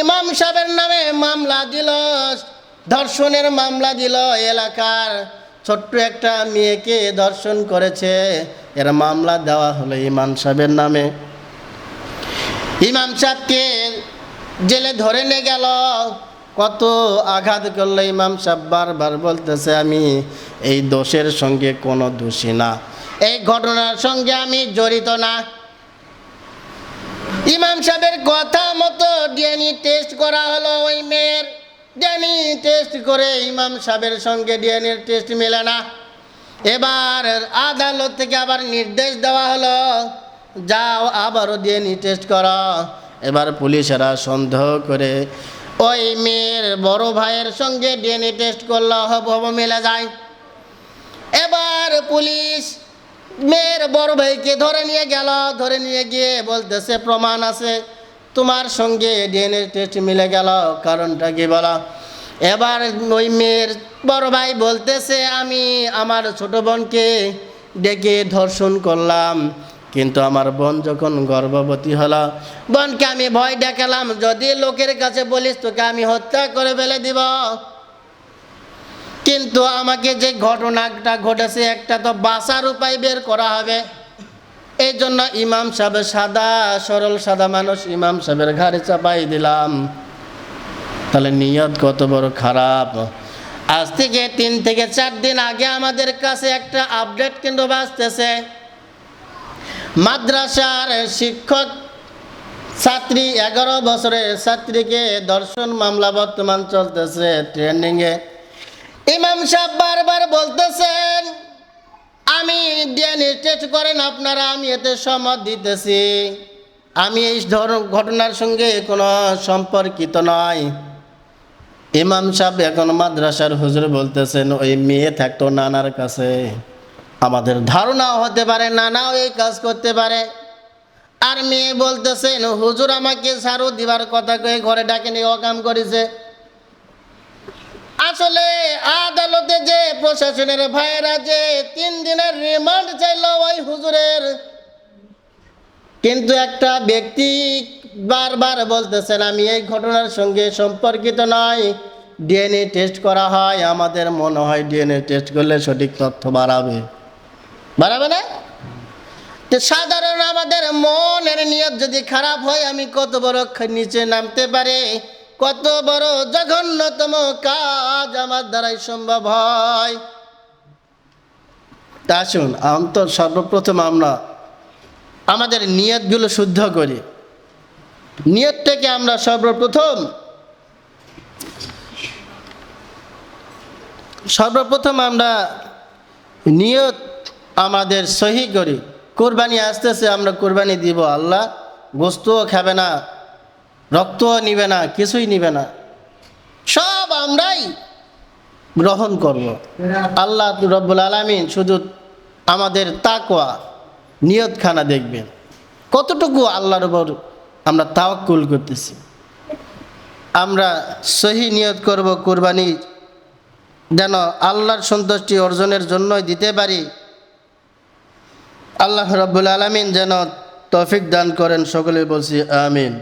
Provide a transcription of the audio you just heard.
ইমাম সাহেবের নামে মামলা দিল, ধর্ষণের মামলা দিল। এলাকার ছোট্ট একটা মেয়েকে ধর্ষণ করেছে, এর মামলা দেওয়া হলো ইমাম সাহেবের নামে। ইমাম সাহেবকে জেলে ধরে নিয়ে গেল, কত আঘাত করলো। ইমাম সাহেব বারবার বলতেছে আমি এই দোষের সঙ্গে কোনো দোষী না, এই ঘটনার সঙ্গে আমি জড়িত না। ইমাম সাহেবের কথা মতো ডিএনএ টেস্ট করা হলো ওই মেয়ের। ডিএনএ টেস্ট করে ইমাম সাহেবের সঙ্গে ডিএনএ টেস্ট মেলে না। এবার আদালত থেকে আবার নির্দেশ দেওয়া হলো, যাও আবারও ডিএনএ টেস্ট করো। এবার পুলিশেরা সন্দেহ করে ওই মেয়ের বড় ভাইয়ের সঙ্গে ডিএনএ টেস্ট করলো, হব মিলে যায়। এবার পুলিশ মেয়ের বড় ভাইকে ধরে নিয়ে গেল, ধরে নিয়ে গিয়ে বলতেছে প্রমাণ আছে, তোমার সঙ্গে ডিএনএ টেস্ট মিলে গেল, কারণটা কি বলো? এবার ওই মেয়ের বড় ভাই বলতেছে আমি আমার ছোট বোনকে ডেকে ধর্ষণ করলাম, কিন্তু আমার বোন যখন গর্ভবতী হলো, বোনকে আমি ভয় দেখালাম, যদি লোকের কাছে বলিস তোকে আমি হত্যা করে ফেলে দিব। কিন্তু আমাকে যে ঘটনাটা ঘটেছে একটা তো বাঁচার উপায় বের করা হবে। এই জন্য ইমাম সাহেব সাদা সরল সাদা মানুষ, ইমাম সাহেবের ঘাড়ে চাপাই দিলাম। তাহলে নিয়ত কত বড় খারাপ। আজ থেকে 3 থেকে 4 দিন আগে আমাদের কাছে একটা আপডেট কিন্তু বাঁচতেছে, মাদ্রাসার শিক্ষক ছাত্রী 11 বছরের ছাত্রীকে ধর্ষণ মামলা বর্তমান চলতেছে ট্রেন্ডিংয়ে। ইমাম সাহেব বারবার বলতেছেন আমি ডিএনএ টেস্ট করেন আপনারা, আমি এতে সম্মত দিতেছি, আমি এই ঘটনার সঙ্গে কোনো সম্পর্কিত নয়। ইমাম সাহেব এখন মাদ্রাসার হুজুর বলতেছেন ওই মেয়ে থাকতো নানার কাছে, আমাদের ধারণাও হতে পারে নানাও এই কাজ করতে পারে। আর মেয়ে বলতেছেন হুজুর আমাকে ঝাড়ু দিবার কথা কয়ে ঘরে ডাকে নিয়ে অকাম করেছে। আসলে আদালতে যে প্রশাসনের ভাইয়েরা যে 3 দিনের রিমান্ড চাইল ওই হুজুরের, কিন্তু একটা ব্যক্তি বারবার বলতেছেন আমি এই ঘটনার সঙ্গে সম্পর্কিত নয়, ডিএনএ টেস্ট করা হয়, আমাদের মনে হয় ডিএনএ টেস্ট করলে সঠিক তথ্য বাড়াবে না? তো সাধারণ আমাদের মনের নিয়ত যদি খারাপ হয়, আমি কত বড় নিচে নামতে পারে, কত বড় জঘন্যতম কাজ আমার দ্বারাই সম্ভব হয়। তা শুন, সর্বপ্রথম আমরা আমাদের নিয়তগুলো শুদ্ধ করি। নিয়তটাকে আমরা সর্বপ্রথম আমরা নিয়ত আমাদের সহি করি। কোরবানি আসতেছে, আমরা কোরবানি দিব, আল্লাহ গোস্তও খাবে না, রক্তও নিবে না, কিছুই নিবে না, সব আমরাই গ্রহণ করব। আল্লাহ রব্বুল আলামিন শুধু আমাদের তাকওয়া নিয়তখানা দেখবেন, কতটুকু আল্লাহর উপর আমরা তাওয়াক্কুল করতেছি। আমরা সহি নিয়ত করব, কোরবানি যেন আল্লাহর সন্তুষ্টি অর্জনের জন্যই দিতে পারি। আল্লাহ রব্বুল আলামিন যেন তৌফিক দান করেন, সকলে বলছি আমিন।